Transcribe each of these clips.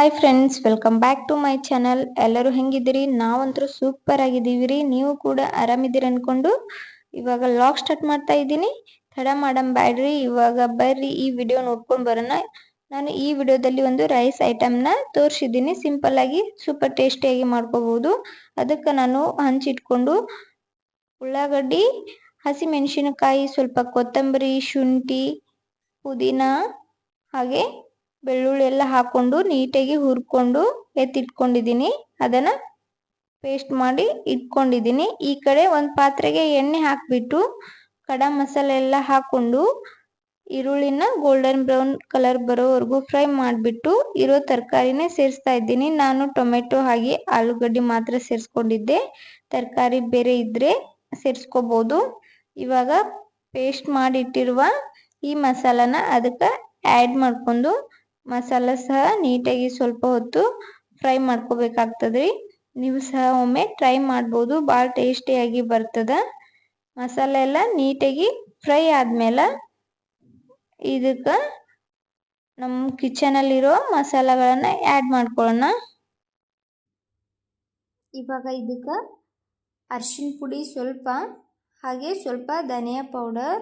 Hi friends, welcome back to my channel. ಎಲ್ಲರೂ ಹೆಂಗಿದ್ದೀರಿ? ನಾವಂತರೂ super ಆಗಿದ್ದೀವಿ ರೀ. ನೀವು ಕೂಡ ಆರಾಮಿದ್ದೀರಿ ಅನ್ಕೊಂಡು ಇವಾಗ ಲಾಗ್ ಸ್ಟಾರ್ಟ್ ಮಾಡ್ತಾ ಇದ್ದೀನಿ. ತಡ ಮಾಡಂಬ್ಯಾಡ್ರಿ, ಇವಾಗ ಬರ್ರಿ ಈ ವಿಡಿಯೋ ನೋಡ್ಕೊಂಡು ಬರೋಣ. ನಾನು ಈ ವಿಡಿಯೋದಲ್ಲಿ ಒಂದು ರೈಸ್ ಐಟಮ್ನ ತೋರಿಸಿದ್ದೀನಿ. ಸಿಂಪಲ್ ಆಗಿ ಸೂಪರ್ ಟೇಸ್ಟಿಯಾಗಿ ಮಾಡ್ಕೋಬಹುದು. ಅದಕ್ಕೆ ನಾನು ಹಂಚಿಟ್ಕೊಂಡು ಉಳ್ಳಾಗಡ್ಡಿ, ಹಸಿಮೆಣಸಿನಕಾಯಿ, ಸ್ವಲ್ಪ ಕೊತ್ತಂಬರಿ, ಶುಂಠಿ, ಪುದೀನ ಹಾಗೆ ಬೆಳ್ಳುಳ್ಳಿ ಎಲ್ಲ ಹಾಕೊಂಡು ನೀಟಾಗಿ ಹುರ್ಕೊಂಡು ಎತ್ತಿಟ್ಕೊಂಡಿದ್ದೀನಿ. ಅದನ್ನು ಪೇಸ್ಟ್ ಮಾಡಿ ಇಟ್ಕೊಂಡಿದ್ದೀನಿ. ಈ ಕಡೆ ಒಂದು ಪಾತ್ರೆಗೆ ಎಣ್ಣೆ ಹಾಕಿಬಿಟ್ಟು ಕಡ ಮಸಾಲೆ ಎಲ್ಲ ಹಾಕೊಂಡು ಈರುಳ್ಳಿನ ಗೋಲ್ಡನ್ ಬ್ರೌನ್ ಕಲರ್ ಬರೋವರೆಗೂ ಫ್ರೈ ಮಾಡಿಬಿಟ್ಟು ಇರೋ ತರಕಾರಿನೇ ಸೇರಿಸ್ತಾ ಇದ್ದೀನಿ. ನಾನು ಟೊಮೆಟೊ ಹಾಗೆ ಆಲೂಗಡ್ಡೆ ಮಾತ್ರ ಸೇರಿಸ್ಕೊಂಡಿದ್ದೆ. ತರಕಾರಿ ಬೇರೆ ಇದ್ದರೆ ಸೇರಿಸ್ಕೋಬೋದು. ಇವಾಗ ಪೇಸ್ಟ್ ಮಾಡಿಟ್ಟಿರುವ ಈ ಮಸಾಲಾನ ಅದಕ್ಕೆ ಆ್ಯಡ್ ಮಾಡ್ಕೊಂಡು ಮಸಾಲ ಸಹ ನೀಟಾಗಿ ಸ್ವಲ್ಪ ಹೊತ್ತು ಫ್ರೈ ಮಾಡ್ಕೋಬೇಕಾಗ್ತದೆ. ನೀವು ಸಹ ಒಮ್ಮೆ ಟ್ರೈ ಮಾಡ್ಬೋದು, ಭಾಳ ಟೇಸ್ಟಿಯಾಗಿ ಬರ್ತದೆ. ಮಸಾಲೆ ಎಲ್ಲ ನೀಟಾಗಿ ಫ್ರೈ ಆದಮೇಲೆ ಇದಕ್ಕೆ ನಮ್ಮ ಕಿಚನಲ್ಲಿರೋ ಮಸಾಲೆಗಳನ್ನು ಆ್ಯಡ್ ಮಾಡ್ಕೊಳ್ಳೋಣ. ಇವಾಗ ಇದಕ್ಕೆ ಅರಿಶಿನ ಪುಡಿ ಸ್ವಲ್ಪ, ಹಾಗೆ ಸ್ವಲ್ಪ ಧನಿಯಾ ಪೌಡರ್,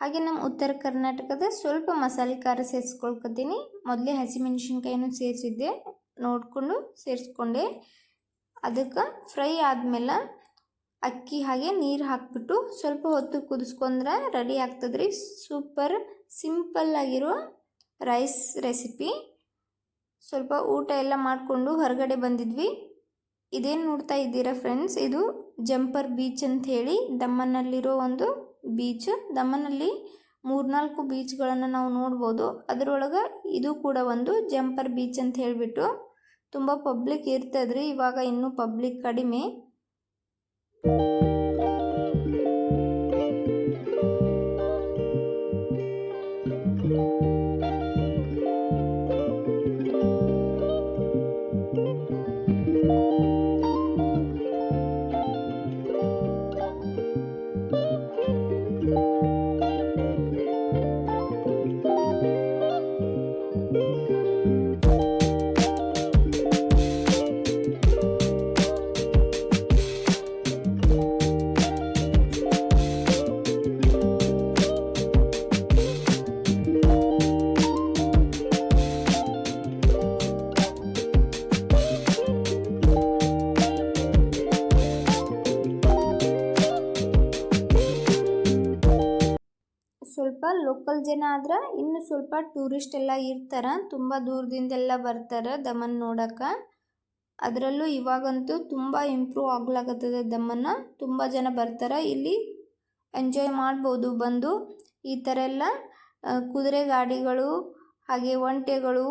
ಹಾಗೆ ನಮ್ಮ ಉತ್ತರ ಕರ್ನಾಟಕದ ಸ್ವಲ್ಪ ಮಸಾಲೆ ಖಾರ ಸೇರಿಸ್ಕೊಳ್ಕೊತೀನಿ. ಮೊದಲೇ ಹಸಿಮೆಣಸಿನ್ಕಾಯಿನೂ ಸೇರಿಸಿದ್ದೆ, ನೋಡಿಕೊಂಡು ಸೇರಿಸ್ಕೊಂಡೆ. ಅದಕ್ಕೆ ಫ್ರೈ ಆದಮೇಲೆ ಅಕ್ಕಿ ಹಾಗೆ ನೀರು ಹಾಕಿಬಿಟ್ಟು ಸ್ವಲ್ಪ ಹೊತ್ತು ಕುದಿಸ್ಕೊಂಡ್ರೆ ರೆಡಿ ಆಗ್ತದೆ ರೀ. ಸೂಪರ್ ಸಿಂಪಲ್ ಆಗಿರೋ ರೈಸ್ ರೆಸಿಪಿ. ಸ್ವಲ್ಪ ಊಟ ಎಲ್ಲ ಮಾಡಿಕೊಂಡು ಹೊರಗಡೆ ಬಂದಿದ್ವಿ. ಇದೇನು ನೋಡ್ತಾ ಇದ್ದೀರಾ ಫ್ರೆಂಡ್ಸ್, ಇದು ಜಂಪರ್ ಬೀಚ್ ಅಂತ ಹೇಳಿ ದಮ್ಮನ್ನಲ್ಲಿರೋ ಒಂದು ಬೀಚ್. ದಮ್ಮನ್ನಲ್ಲಿ 3-4 ಬೀಚ್ಗಳನ್ನು ನಾವು ನೋಡ್ಬೋದು. ಅದರೊಳಗೆ ಇದು ಕೂಡ ಒಂದು ಜಂಪರ್ ಬೀಚ್ ಅಂತ ಹೇಳಿಬಿಟ್ಟು ತುಂಬ ಪಬ್ಲಿಕ್ ಇರ್ತದ್ರಿ. ಇವಾಗ ಇನ್ನೂ ಪಬ್ಲಿಕ್ ಕಡಿಮೆ. ಸ್ವಲ್ಪ ಲೋಕಲ್ ಜನ ಆದ್ರೆ ಇನ್ನು ಸ್ವಲ್ಪ ಟೂರಿಸ್ಟ್ ಎಲ್ಲ ಇರ್ತಾರೆ, ತುಂಬ ದೂರದಿಂದೆಲ್ಲ ಬರ್ತಾರೆ ದಮನ್ ನೋಡೋಕೆ. ಅದರಲ್ಲೂ ಇವಾಗಂತೂ ತುಂಬ ಇಂಪ್ರೂವ್ ಆಗ್ಲಾಗತ್ತದೆ ದಮನ್ನ. ತುಂಬ ಜನ ಬರ್ತಾರೆ, ಇಲ್ಲಿ ಎಂಜಾಯ್ ಮಾಡ್ಬೋದು ಬಂದು. ಈ ಥರ ಎಲ್ಲ ಕುದುರೆ ಗಾಡಿಗಳು ಹಾಗೆ ಒಂಟೆಗಳು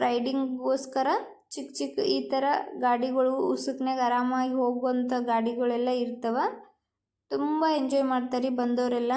ರೈಡಿಂಗ್ಗೋಸ್ಕರ ಚಿಕ್ಕ ಚಿಕ್ಕ ಈ ಥರ ಗಾಡಿಗಳು, ಉಸುಕ್ನಾಗ ಆರಾಮಾಗಿ ಹೋಗುವಂಥ ಗಾಡಿಗಳೆಲ್ಲ ಇರ್ತವೆ. ತುಂಬ ಎಂಜಾಯ್ ಮಾಡ್ತಾರೆ ಬಂದವರೆಲ್ಲ.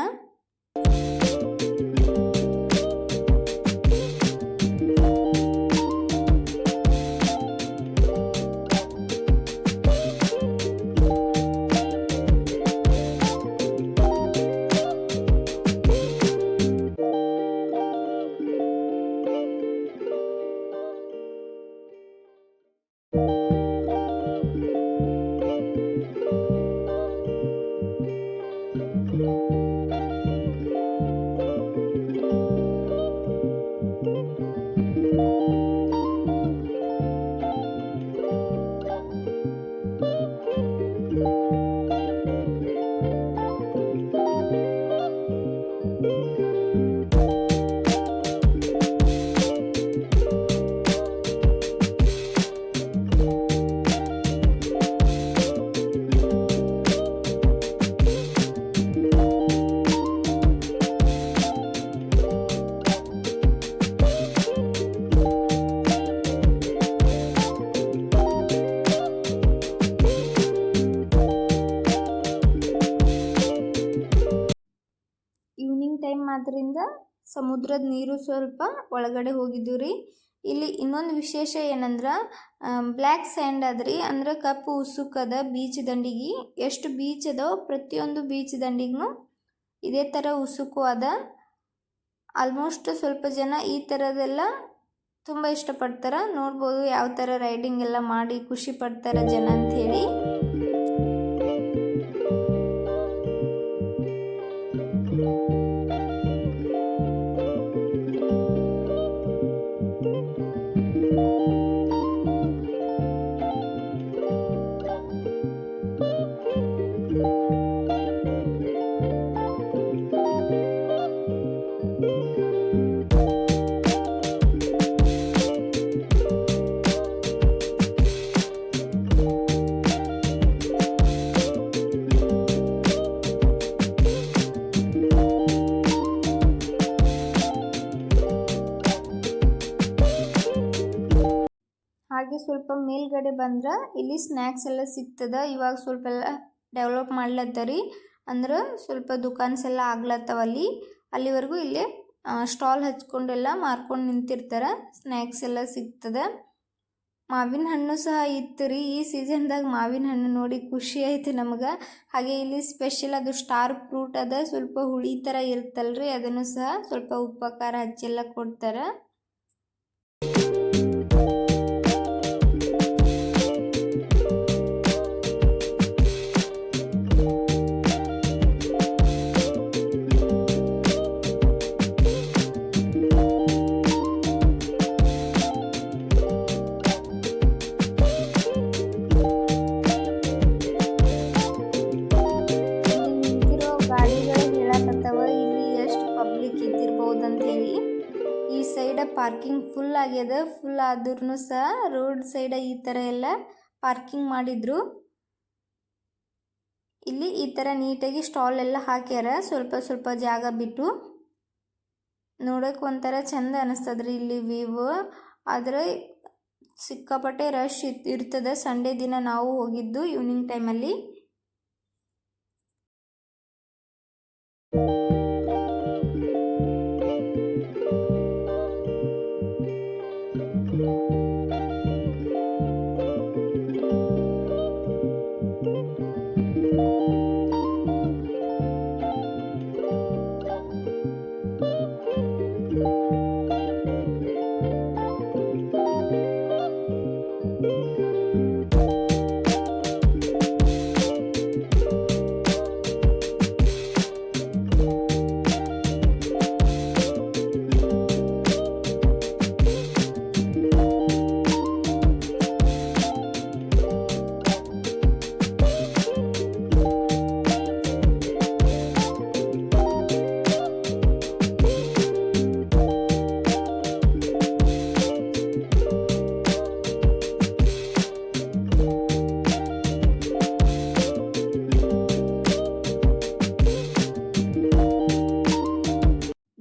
ಈವ್ನಿಂಗ್ ಟೈಮ್ ಆದ್ದರಿಂದ ಸಮುದ್ರದ ನೀರು ಸ್ವಲ್ಪ ಒಳಗಡೆ ಹೋಗಿದ್ದು ರೀ. ಇಲ್ಲಿ ಇನ್ನೊಂದು ವಿಶೇಷ ಏನಂದ್ರೆ ಬ್ಲ್ಯಾಕ್ ಸ್ಯಾಂಡ್ ಅದ್ರಿ, ಅಂದ್ರೆ ಕಪ್ಪು ಉಸುಕದ ಬೀಚ್ ದಂಡಿಗೆ. ಎಷ್ಟು ಬೀಚ್ ಅದಾವ ಪ್ರತಿಯೊಂದು ಬೀಚ್ ದಂಡಿಗೂ ಇದೇ ಥರ ಉಸುಕು ಅದ. ಆಲ್ಮೋಸ್ಟ್ ಸ್ವಲ್ಪ ಜನ ಈ ಥರದೆಲ್ಲ ತುಂಬ ಇಷ್ಟಪಡ್ತಾರೆ. ನೋಡ್ಬೋದು ಯಾವ ಥರ ರೈಡಿಂಗ್ ಎಲ್ಲ ಮಾಡಿ ಖುಷಿ ಪಡ್ತಾರೆ ಜನ ಅಂಥೇಳಿ. ಹಾಗೆ ಸ್ವಲ್ಪ ಮೇಲ್ಗಡೆ ಬಂದ್ರೆ ಇಲ್ಲಿ ಸ್ನ್ಯಾಕ್ಸ್ ಎಲ್ಲ ಸಿಗ್ತದ. ಇವಾಗ ಸ್ವಲ್ಪ ಎಲ್ಲ ಡೆವಲಪ್ ಮಾಡ್ಲತ್ತರಿ, ಅಂದ್ರೆ ಸ್ವಲ್ಪ ದುಕಾನ್ಸ್ ಎಲ್ಲ ಆಗ್ಲತ್ತವ ಅಲ್ಲಿವರೆಗೂ ಇಲ್ಲೇ ಸ್ಟಾಲ್ ಹಚ್ಕೊಂಡೆಲ್ಲ ಮಾರ್ಕೊಂಡು ನಿಂತಿರ್ತಾರೆ. ಸ್ನ್ಯಾಕ್ಸ್ ಎಲ್ಲ ಸಿಗ್ತದೆ. ಮಾವಿನ ಹಣ್ಣು ಸಹ ಇತ್ತು ರೀ. ಈ ಸೀಸನ್ದಾಗ ಮಾವಿನ ಹಣ್ಣು ನೋಡಿ ಖುಷಿ ಆಯ್ತು ನಮ್ಗೆ. ಹಾಗೆ ಇಲ್ಲಿ ಸ್ಪೆಷಲ್ ಅದು ಸ್ಟಾರ್ ಫ್ರೂಟ್ ಅದ, ಸ್ವಲ್ಪ ಹುಳಿ ಥರ ಇರುತ್ತಲ್ರಿ, ಅದನ್ನು ಸಹ ಸ್ವಲ್ಪ ಉಪ್ಪು ಖಾರ ಹಚ್ಚೆಲ್ಲ ಕೊಡ್ತಾರೆ. ಪಾರ್ಕಿಂಗ್ ಫುಲ್ ಆಗ್ಯದ. ಫುಲ್ ಆದ್ರೂ ಸಹ ರೋಡ್ ಸೈಡ್ ಈ ಥರ ಎಲ್ಲ ಪಾರ್ಕಿಂಗ್ ಮಾಡಿದ್ರು. ಇಲ್ಲಿ ಈ ಥರ ನೀಟಾಗಿ ಸ್ಟಾಲ್ ಎಲ್ಲ ಹಾಕ್ಯಾರ, ಸ್ವಲ್ಪ ಸ್ವಲ್ಪ ಜಾಗ ಬಿಟ್ಟು. ನೋಡೋಕೆ ಒಂಥರ ಚಂದ ಅನಿಸ್ತದ್ರಿ ಇಲ್ಲಿ ವ್ಯೂ. ಆದರೆ ಸಿಕ್ಕಾಪಟ್ಟೆ ರಶ್ ಇರ್ತದೆ. ಸಂಡೇ ದಿನ ನಾವು ಹೋಗಿದ್ದು ಈವ್ನಿಂಗ್ ಟೈಮಲ್ಲಿ.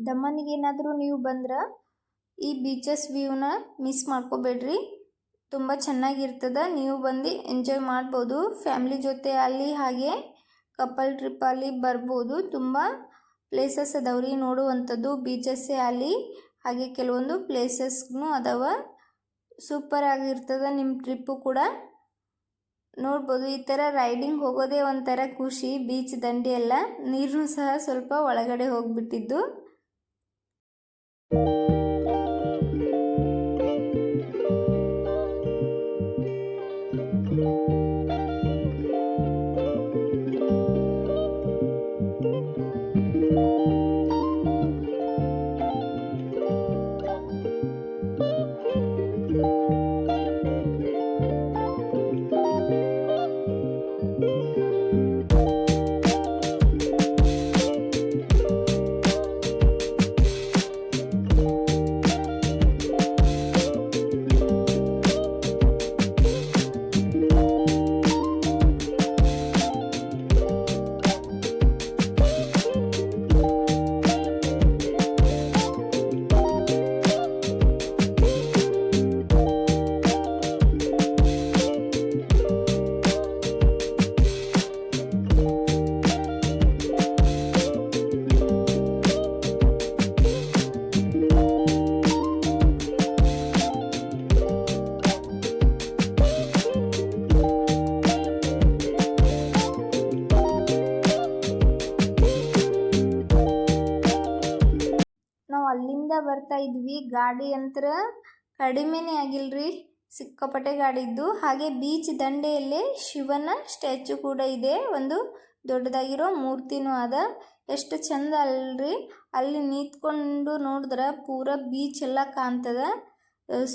ದಮನ್ಗೆ ಏನಾದರೂ ನೀವು ಬಂದ್ರೆ ಈ ಬೀಚಸ್ ವ್ಯೂನ ಮಿಸ್ ಮಾಡ್ಕೋಬೇಡ್ರಿ. ತುಂಬ ಚೆನ್ನಾಗಿರ್ತದೆ. ನೀವು ಬಂದು ಎಂಜಾಯ್ ಮಾಡ್ಬೋದು ಫ್ಯಾಮ್ಲಿ ಜೊತೆ ಅಲ್ಲಿ. ಹಾಗೆ ಕಪಲ್ ಟ್ರಿಪ್ಪಲ್ಲಿ ಬರ್ಬೋದು. ತುಂಬ ಪ್ಲೇಸಸ್ ಅದಾವ್ರಿ ನೋಡುವಂಥದ್ದು ಬೀಚಸ್ಸೇ ಅಲ್ಲಿ. ಹಾಗೆ ಕೆಲವೊಂದು ಪ್ಲೇಸಸ್ಗೂ ಅದಾವ. ಸೂಪರ್ ಆಗಿರ್ತದೆ ನಿಮ್ಮ ಟ್ರಿಪ್ಪು ಕೂಡ. ನೋಡ್ಬೋದು ಈ ಥರ ರೈಡಿಂಗ್ ಹೋಗೋದೇ ಒಂಥರ ಖುಷಿ. ಬೀಚ್ ದಂಡೆ ಎಲ್ಲ ನೀರು ಸಹ ಸ್ವಲ್ಪ ಒಳಗಡೆ ಹೋಗಿಬಿಟ್ಟಿದ್ದು. ನಾವು ಅಲ್ಲಿಂದ ಬರ್ತಾ ಇದ್ವಿ. ಗಾಡಿ ಅಂತರ ಕಡಿಮೆನೇ ಆಗಿಲ್ರಿ, ಸಿಕ್ಕಾಪಟ್ಟೆ ಗಾಡಿ ಇದ್ದು. ಹಾಗೆ ಬೀಚ್ ದಂಡೆಯಲ್ಲೇ ಶಿವನ ಸ್ಟ್ಯಾಚು ಕೂಡ ಇದೆ, ಒಂದು ದೊಡ್ಡದಾಗಿರೋ ಮೂರ್ತಿನೂ ಅದ. ಎಷ್ಟು ಚಂದ ಅಲ್ರಿ, ಅಲ್ಲಿ ನಿಂತ್ಕೊಂಡು ನೋಡಿದ್ರೆ ಪೂರಾ ಬೀಚ್ ಎಲ್ಲ ಕಾಣ್ತದ.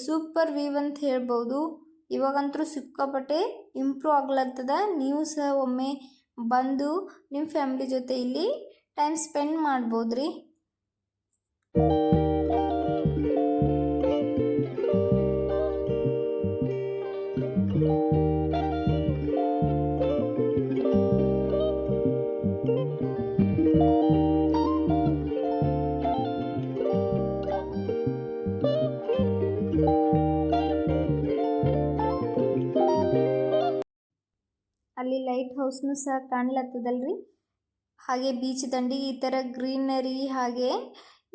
ಸೂಪರ್ ವ್ಯೂ ಅಂತ ಹೇಳ್ಬೋದು. ಇವಾಗಂತೂ ಸಿಕ್ಕಾಪಟ್ಟೆ ಇಂಪ್ರೂವ್ ಆಗ್ಲತ್ತದ. ನೀವು ಸಹ ಒಮ್ಮೆ ಬಂದು ನಿಮ್ಮ ಫ್ಯಾಮಿಲಿ ಜೊತೆ ಇಲ್ಲಿ ಟೈಮ್ ಸ್ಪೆಂಡ್ ಮಾಡ್ಬೋದ್ರಿ. ಅಲ್ಲಿ ಲೈಟ್ ಹೌಸ್ನು ಸಹ ಕಾಣ್ಲತ್ತದಲ್ರಿ. ಹಾಗೆ ಬೀಚ್ ದಂಡಿಗೆ ಈ ಥರ ಗ್ರೀನರಿ ಹಾಗೆ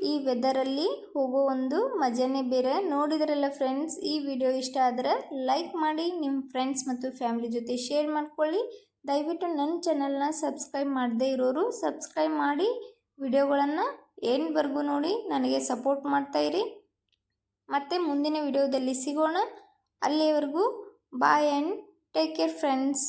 ಈ ವೆದರಲ್ಲಿ ಹೋಗೋ ಒಂದು ಮಜಾನೇ ಬೇರೆ. ನೋಡಿದ್ರಲ್ಲ ಫ್ರೆಂಡ್ಸ್, ಈ ವಿಡಿಯೋ ಇಷ್ಟ ಆದರೆ ಲೈಕ್ ಮಾಡಿ, ನಿಮ್ಮ ಫ್ರೆಂಡ್ಸ್ ಮತ್ತು ಫ್ಯಾಮಿಲಿ ಜೊತೆ ಶೇರ್ ಮಾಡ್ಕೊಳ್ಳಿ. ದಯವಿಟ್ಟು ನನ್ನ ಚಾನಲ್ನ ಸಬ್ಸ್ಕ್ರೈಬ್ ಮಾಡದೇ ಇರೋರು ಸಬ್ಸ್ಕ್ರೈಬ್ ಮಾಡಿ, ವಿಡಿಯೋಗಳನ್ನು ಎಂಡ್ವರೆಗೂ ನೋಡಿ ನನಗೆ ಸಪೋರ್ಟ್ ಮಾಡ್ತಾಯಿರಿ. ಮತ್ತೆ ಮುಂದಿನ ವಿಡಿಯೋದಲ್ಲಿ ಸಿಗೋಣ. ಅಲ್ಲಿಯವರೆಗೂ boy and take care friends.